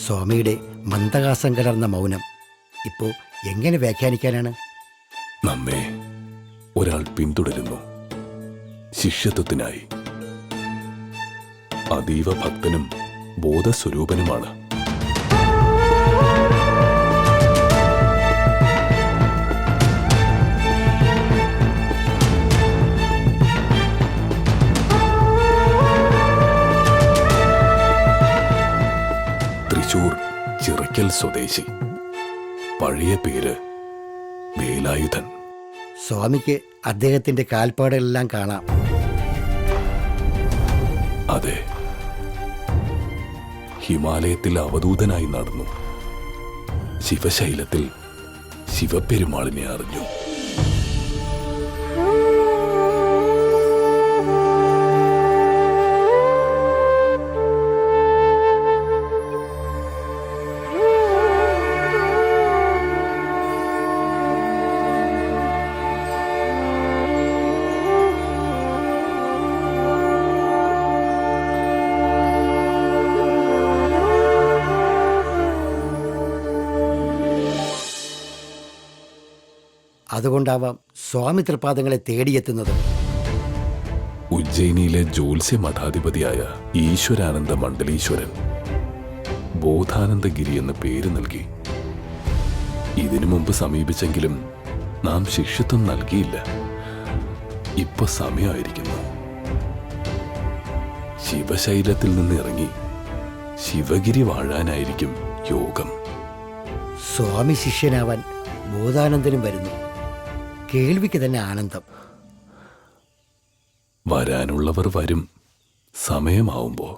സ്വാമിയുടെ മന്ദഹാസം കലർന്ന മൗനം ഇപ്പോ എങ്ങനെ വ്യാഖ്യാനിക്കാനാണ്? നമ്മെ ഒരാൾ പിന്തുടരുന്നു, ശിഷ്യത്വത്തിനായി. അതീവ ഭക്തനും ബോധസ്വരൂപനുമാണ്. തൃശൂർ ചിറയ്ക്കൽ സ്വദേശി, പഴയ പേര് വേലായുധൻ. സ്വാമിക്ക് അദ്ദേഹത്തിന്റെ കാൽപ്പാടുകളെല്ലാം കാണാം. അതെ, ഹിമാലയത്തിൽ അവധൂതനായി നടന്നു. ശിവശൈലത്തിൽ ശിവപെരുമാളിനെ അറിഞ്ഞു. അതുകൊണ്ടാവാം സ്വാമി തൃപാദങ്ങളെ തേടിയെത്തുന്നത്. ഉജ്ജയിനിയിലെ ജ്യോത്സ്യ മഠാധിപതിയായ ഈശ്വരാനന്ദ മണ്ഡലീശ്വരൻ ബോധാനന്ദഗിരി എന്ന പേര് നൽകി. ഇതിനു മുമ്പ് സമീപിച്ചെങ്കിലും നാം ശിഷ്യത്വം നൽകിയില്ല. ഇപ്പൊ സമയമായിരിക്കുന്നു. ശിവശൈലത്തിൽ നിന്ന് ഇറങ്ങി ശിവഗിരി വാഴാനായിരിക്കും യോഗം. സ്വാമി ശിഷ്യനാവാൻ ബോധാനന്ദനും വരുന്നു. കേൾവിക്ക് തന്നെ ആനന്ദം. വരാനുള്ളവർ വരും, സമയമാവുമ്പോ.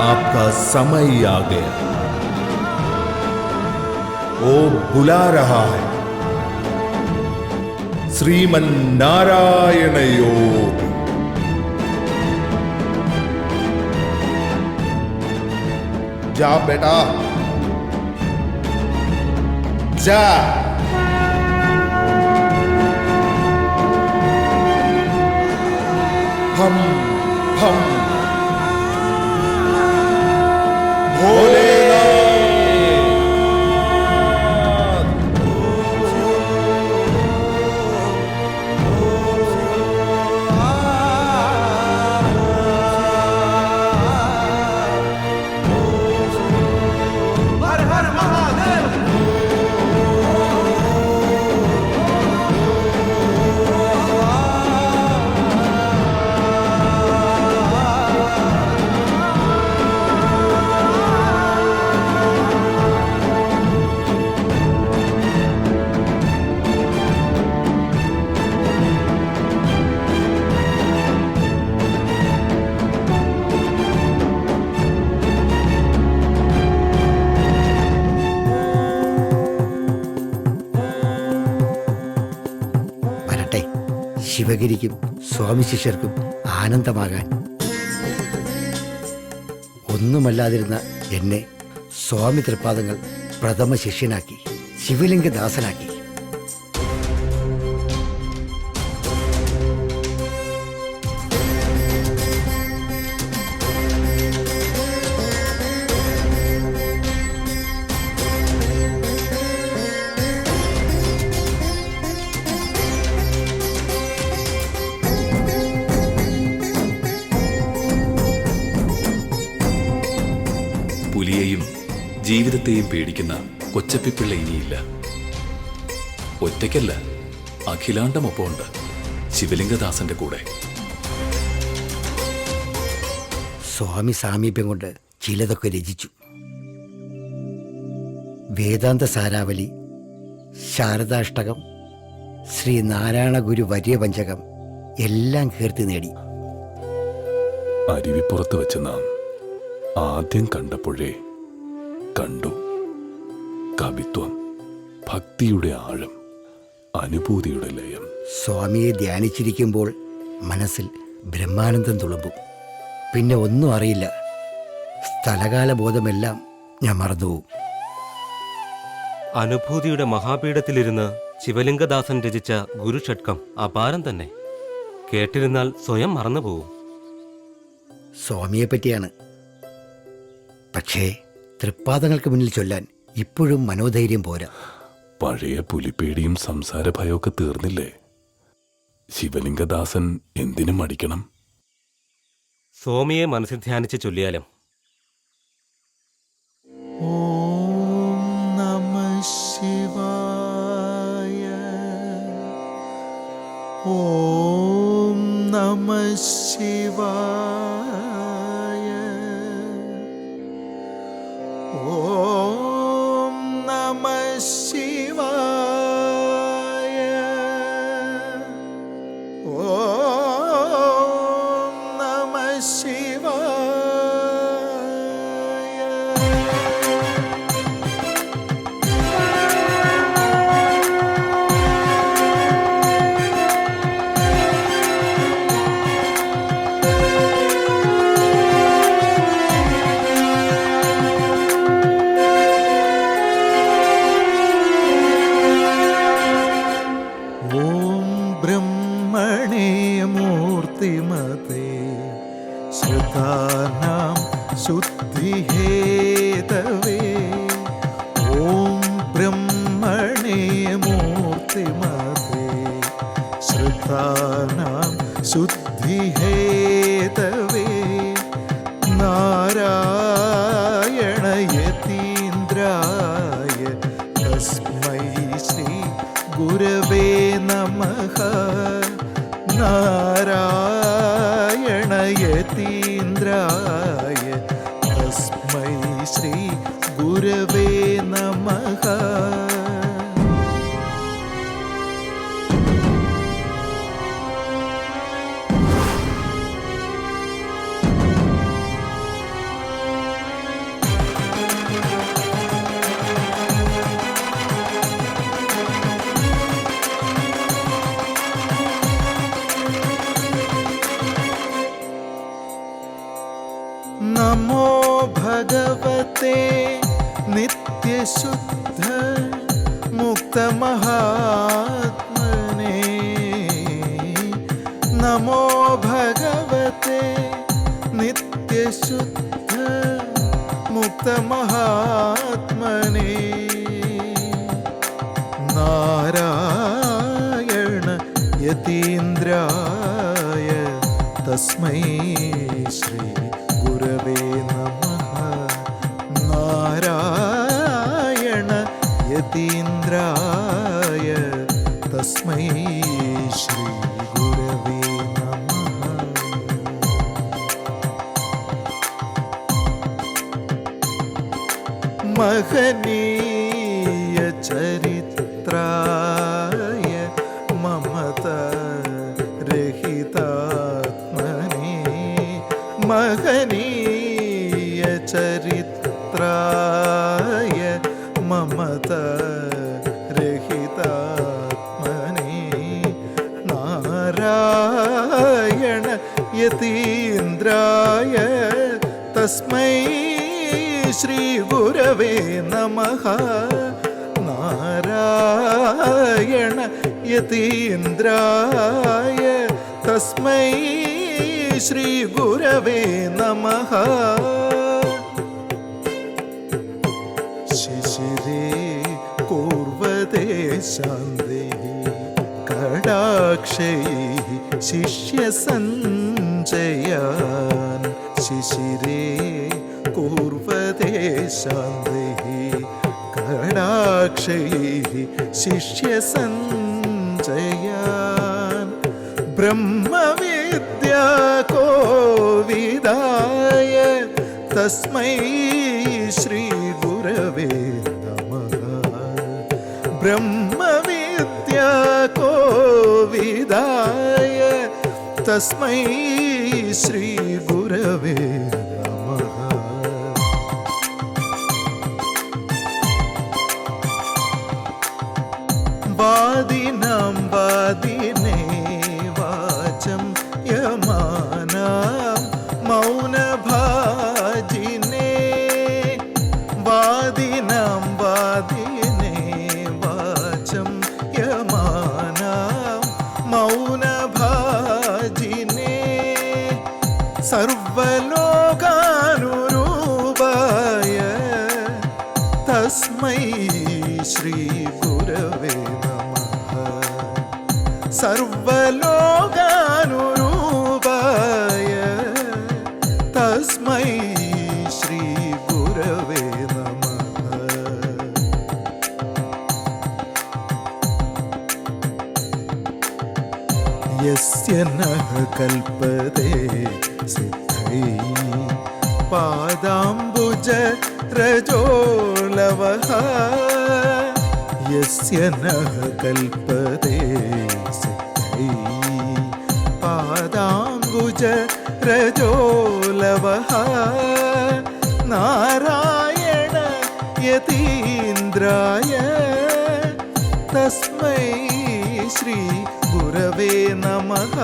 आपका समय आ गया। वो बुला रहा है। श्रीमन नारायण योग। जा बेटा जा। हम വരട്ടെ, ശിവഗിരിക്കും സ്വാമി ശിഷ്യർക്കും ആനന്ദമാകാൻ. ഒന്നുമല്ലാതിരുന്ന എന്നെ സ്വാമി തൃപാദങ്ങൾ പ്രഥമ ശിഷ്യനാക്കി, ശിവലിംഗദാസനാക്കി. പുലിയെയും ജീവിതത്തെയും പേടിക്കുന്ന കൊച്ചപ്പിപ്പിള്ള ഇനിയില്ല. ഒറ്റയ്ക്കല്ല, അഖിലാണ്ടമൊപ്പമുണ്ട് ശിവലിംഗദാസന്റെ കൂടെ. സ്വാമി സാമീപ്യം കൊണ്ട് ചിലതൊക്കെ രചിച്ചു. വേദാന്ത സാരാവലി, ശാരദാഷ്ടകം, ശ്രീ നാരായണ ഗുരു വര്യപഞ്ചകം എല്ലാം കീർത്തി നേടി. അരുവിപ്പുറത്ത് വെച്ച് നാം ആദ്യം കണ്ടപ്പോഴേ കണ്ടു. കവിത്വം, ഭക്തിയുടെ ആഴം, അനുഭൂതിയുടെ ലയം. സ്വാമിയെ ധ്യാനിച്ചിരിക്കുമ്പോൾ മനസ്സിൽ ബ്രഹ്മാനന്ദം തുളുമ്പും. പിന്നെ ഒന്നും അറിയില്ല. സ്ഥലകാല ബോധമെല്ലാം ഞാൻ മറന്നുപോകും. അനുഭൂതിയുടെ മഹാപീഠത്തിലിരുന്ന് ശിവലിംഗദാസൻ രചിച്ച ഗുരുഷട്കം അപാരം തന്നെ. കേട്ടിരുന്നാൽ സ്വയം മറന്നുപോകും. സ്വാമിയെ പറ്റിയാണ്. പക്ഷേ തൃപ്പാദങ്ങൾക്ക് മുന്നിൽ ചൊല്ലാൻ ഇപ്പോഴും മനോധൈര്യം പോരാ. പഴയ പുലിപ്പേടിയും സംസാര ഭയമൊക്കെ തീർന്നില്ലേ? ശിവലിംഗദാസൻ എന്തിനും മടിക്കണം? സ്വാമിയെ മനസ്സിൽ ധ്യാനിച്ച് ചൊല്ലിയാലും ഓം നമഃ ശിവായ. ഓം നമഃ ശിവായ. ഓം നമഃ ശിവായ. ഓം നമഃ ശിവായ. ഓം ബ്രഹ്മണേ മൂർത്തിമതേ ശ്രുതാനാം ശുദ്ധിഹേതവേ. ഓം ബ്രഹ്മണേ മൂർത്തിമതേ ശ്രുതാനാം ശുദ്ധിഹേതവേ. നാരായണയതീന്ദ്രായ തസ്മൈ ശ്രീ ഗുരവേ നമഃ. നാരായണയതീന്ദ്രായ തസ്മൈ ശ്രീ ഗുരവേ നമഃ. നമോ ഭഗവതേ നിത്യശുദ്ധ മുക്തമഹാത്മനേ. നമോ ഭഗവതേ നിത്യശുദ്ധ മുക്തമഹാത്മനേ. നാരായണ യതീന്ദ്രായ തസ്മൈ ശ്രീ ഗുരവേ നമഃ. നാരായണ യതീന്ദ്രായ തസ്മൈ ശ്രീ ഗുരവേ നമഃ. മഹനീയ ചരിത്രായ മമത രഹിതാത്മനേ. മഹനീയ ചരിത്രായ മമത രഹിതാത്മനേ. നാരായണ യതീന്ദ്രായ തസ്മൈ ശ്രീ ഗുരവേ നമഃ. നാരായണ യതീന്ദ്രായ തസ്മൈ ശ്രീ ഗുരവേ നമഃ. ശിശിരേ കൂർവദേ ശാന്തൈഃ കടാക്ഷൈഃ ശിഷ്യസഞ്ജയാൻ. ശിശിരേ കൂർവദേ ശാന്തൈഃ കടാക്ഷൈഃ ശിഷ്യസഞ്ജയാൻ. ബ്രഹ്മവിദ്യാ കോവിദായ തസ്മൈ ശ്രീ ഗുരവേ നമഃ. ബ്രഹ്മവിദ്യാ കോവിദായ തസ്മൈ ശ്രീ ഗുരവേ സർവലോകാനുരൂപായ തസ്മൈ ശ്രീ ഗുരവേ നമഃ. സർവലോകാനുരൂപായ തസ്മൈ ശ്രീ ഗുരവേ നമഃ. യസ്യ നഃ കൽപതേ സിദ്ധൈ പാദാംബുജ രജോലവഃ. യസ്യ നഃ കൽപതേ സിദ്ധൈ പാദാംബുജ രജോലവഃ. നാരായണ യതീന്ദ്രായ തസ്മൈ ശ്രീ ഗുരവേ നമഃ.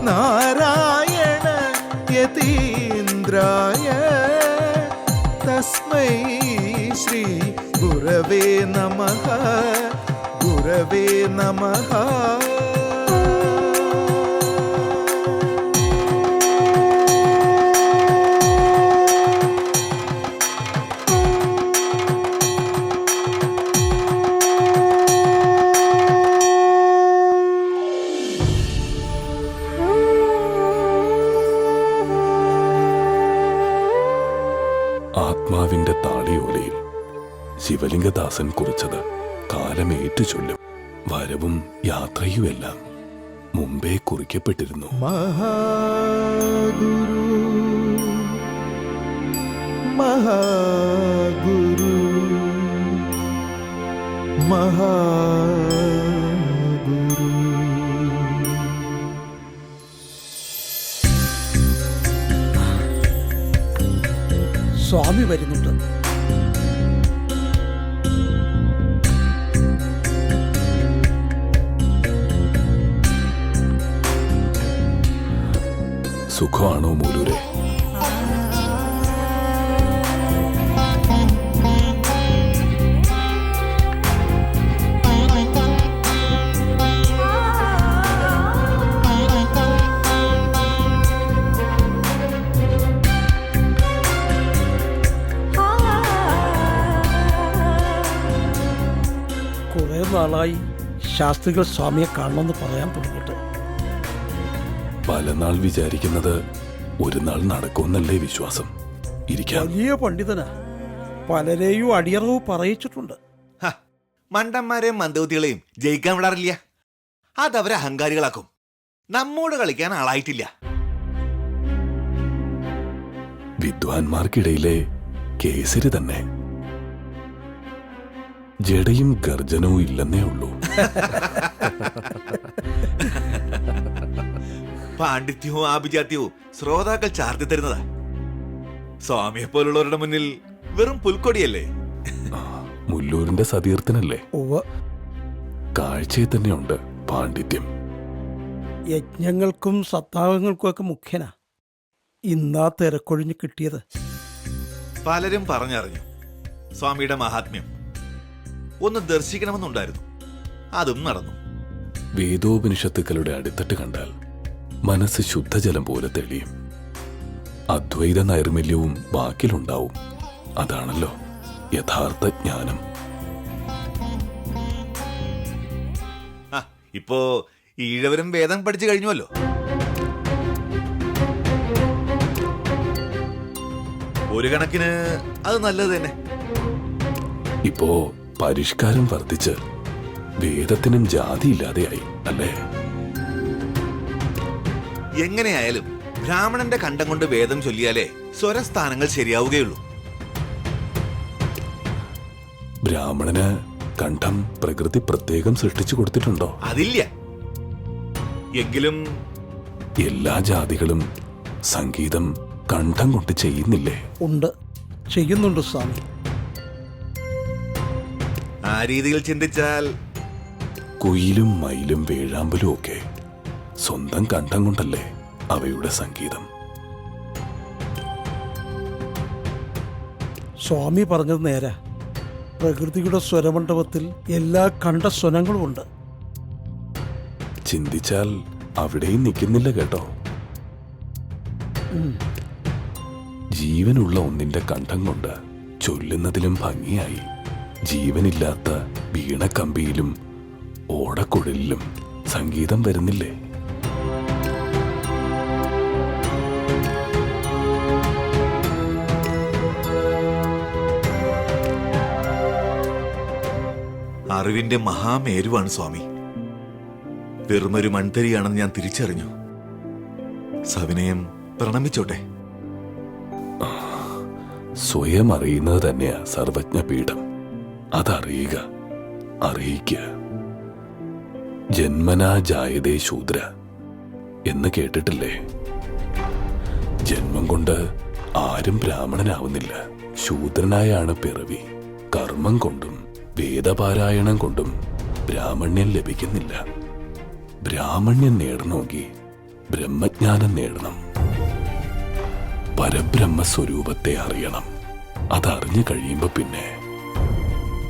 നാരായണ യതീന്ദ്രായ തസ്മൈ ശ്രീ ഗുരവേ നമഃ. ഗുരവേ നമഃ. ആത്മാവിന്റെ താളിയോലയിൽ ശിവലിംഗദാസൻ കുറിച്ചത് കാലമേറ്റു ചൊല്ലും. വരവും യാത്രയുമെല്ലാം മുമ്പേ കുറിക്കപ്പെട്ടിരുന്നു. മഹാഗുരു മഹാഗുരു മഹാഗുരു. സ്വാമി വരുന്നുണ്ട്. സുഖമാണോ മൂലൂരെ? കുറെ നാളായി ശാസ്ത്രികൾ സ്വാമിയെ കാണണമെന്ന് പറയാൻ തുടങ്ങിയിട്ട്. പല നാൾ വിചാരിക്കുന്നത് ഒരു നാൾ നടക്കുമെന്നല്ലേ വിശ്വാസം. ഇരിക്കാം. വലിയ പണ്ഡിതനാ, പലരെയും അടിയറവ് പറയിച്ചിട്ടുണ്ട്. മണ്ടന്മാരെയും മന്ദബുദ്ധികളെയും ജയിക്കാൻ വിടാറില്ല. അതവരെ അഹങ്കാരികളാക്കും. നമ്മോട് കളിക്കാൻ ആളായിട്ടില്ല. വിദ്വാൻമാർക്കിടയിലെ കേസരി തന്നെ. ജഡയും ഗർജനവും ഇല്ലെന്നേ ഉള്ളൂ. പാണ്ഡിത്യവും ആഭിജാത്യവും ശ്രോതാക്കൾ ചാർത്തി തരുന്നതാ. സ്വാമിയെ പോലുള്ളവരുടെ മുന്നിൽ വെറും പുൽക്കൊടിയല്ലേ. മുല്ലൂരിന്റെ സതീർത്ഥനല്ലേ. ഉവ്വ്. കാഴ്ചയിൽ തന്നെയുണ്ട് പാണ്ഡിത്യം. യജ്ഞങ്ങൾക്കും സത്താവങ്ങൾക്കും ഒക്കെ മുഖ്യനാ. ഇന്നാ തിരക്കൊഴിഞ്ഞ് കിട്ടിയത്. പലരും പറഞ്ഞറിഞ്ഞു സ്വാമിയുടെ മഹാത്മ്യം. ഒന്ന് ദർശിക്കണമെന്നുണ്ടായിരുന്നു. അതും നടന്നു. വേദോപനിഷത്തുക്കളുടെ അടിത്തട്ട് കണ്ടാൽ മനസ്സ് ശുദ്ധജലം പോലെ തെളിയും. അദ്വൈത നൈർമല്യവും വാക്കിലുണ്ടാവും. അതാണല്ലോ യഥാർത്ഥ ജ്ഞാനം. ഇപ്പോ ഈഴവരും വേദം പഠിച്ചു കഴിഞ്ഞുവല്ലോ. ഒരു കണക്കിന് അത് നല്ലത് തന്നെ. ഇപ്പോ പരിഷ്കാരം വർദ്ധിച്ച് വേദത്തിനും ജാതി ഇല്ലാതെയായി അല്ലേ? എങ്ങനെയായാലും ബ്രാഹ്മണന്റെ കണ്ടം കൊണ്ട് വേദം ചൊല്ലിയാലേ സ്വരസ്ഥാനങ്ങൾ ശരിയാവുകയുള്ളൂ. ബ്രാഹ്മണന് കണ്ഠം പ്രകൃതി പ്രത്യേകം സൃഷ്ടിച്ചു കൊടുത്തിട്ടുണ്ടോ? അതില്ല. എങ്കിലും എല്ലാ ജാതികളും സംഗീതം കണ്ഠം കൊണ്ട് ചെയ്യുന്നില്ലേ? ഉണ്ട്, ചെയ്യുന്നുണ്ട് സ്വാമി. ആ രീതിയിൽ ചിന്തിച്ചാൽ കുയിലും മയിലും വേഴാമ്പലും ഒക്കെ സ്വന്തം കണ്ഠം കൊണ്ടല്ലേ അവയുടെ സംഗീതം. സ്വാമി പറഞ്ഞത് നേരാ. പ്രകൃതിയുടെ സ്വരമണ്ഡപത്തിൽ എല്ലാ കണ്ഠസ്വനങ്ങളും ഉണ്ട്. ചിന്തിച്ചാൽ അവിടെയും നിൽക്കുന്നില്ല കേട്ടോ. ജീവനുള്ള ഒന്നിന്റെ കണ്ഠം കൊണ്ട് ചൊല്ലുന്നതിലും ഭംഗിയായി ജീവനില്ലാത്ത വീണക്കമ്പിയിലും ഓടക്കുഴലിലും സംഗീതം വരുന്നില്ലേ? അറിവിന്റെ മഹാമേരുവാണ് സ്വാമി. വെറുമൊരു മൺതരിയാണെന്ന് ഞാൻ തിരിച്ചറിഞ്ഞു. സവിനയം പ്രണമിച്ചോട്ടെ. സ്വയം അറിയുന്നത് തന്നെയാ സർവജ്ഞപീഠം. അതറിയുക, അറിയിക്കുക. ജന്മനാ ജായതേ ശൂദ്ര എന്ന് കേട്ടിട്ടില്ലേ? ജന്മം കൊണ്ട് ആരും ബ്രാഹ്മണനാവുന്നില്ല. ശൂദ്രനായാണ് പിറവി. കർമ്മം കൊണ്ടും വേദപാരായണം കൊണ്ടും ബ്രാഹ്മണ്യം ലഭിക്കുന്നില്ല. ബ്രാഹ്മണ്യം നേടണമെങ്കിൽ ബ്രഹ്മജ്ഞാനം നേടണം. പരബ്രഹ്മസ്വരൂപത്തെ അറിയണം. അതറിഞ്ഞു കഴിയുമ്പോ പിന്നെ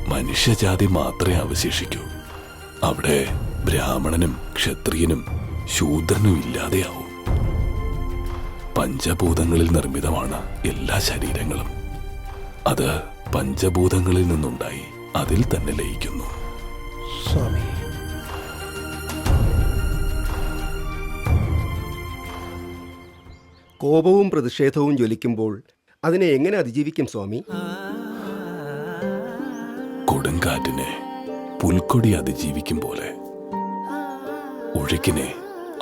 മനുഷ്യജാതി മാത്രമേ അവശേഷിക്കൂ. അവിടെ ബ്രാഹ്മണനും ക്ഷത്രിയനും ശൂദ്രനും ഇല്ലാതെയാവും. പഞ്ചഭൂതങ്ങളിൽ നിർമ്മിതമാണ് എല്ലാ ശരീരങ്ങളും. അത് പഞ്ചഭൂതങ്ങളിൽ നിന്നുണ്ടായി അതിൽ തന്നെ ലയിക്കുന്നു. സ്വാമി, കോപവും പ്രതിഷേധവും ജ്വലിക്കുമ്പോൾ അതിനെ എങ്ങനെ അതിജീവിക്കും സ്വാമി? കൊടുങ്കാറ്റിനെ പുൽക്കൊടി അതിജീവിക്കും പോലെ, ഒഴുക്കിനെ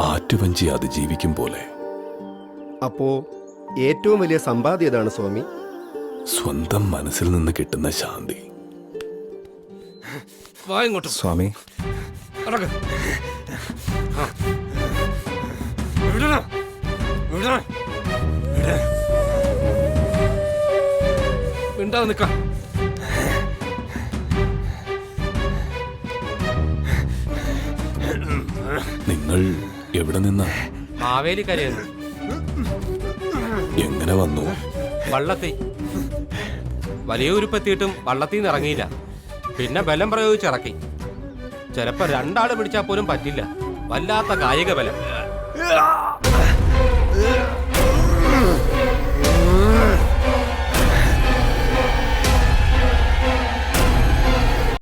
ആറ്റുവഞ്ചി അതിജീവിക്കും പോലെ. അപ്പോ ഏറ്റവും വലിയ സമ്പാദ്യം ഏതാണ് സ്വാമി? സ്വന്തം മനസ്സിൽ നിന്ന് കിട്ടുന്ന ശാന്തി. സ്വാമി, മിണ്ടാതെ നിക്ക. നിങ്ങൾ എവിടെ നിന്നാ? മാവേലി കരയുന്നു. എങ്ങനെ വന്നു? വള്ളത്തി. വലിയ ഉരുപ്പെത്തിയിട്ടും വള്ളത്തിൽ നിന്ന് ഇറങ്ങിയില്ല. പിന്നെ ബലം പ്രയോഗിച്ചിറക്കി. ചിലപ്പോ രണ്ടാള് പിടിച്ചാൽ പോലും പറ്റില്ല. വല്ലാത്ത കായിക ബലം.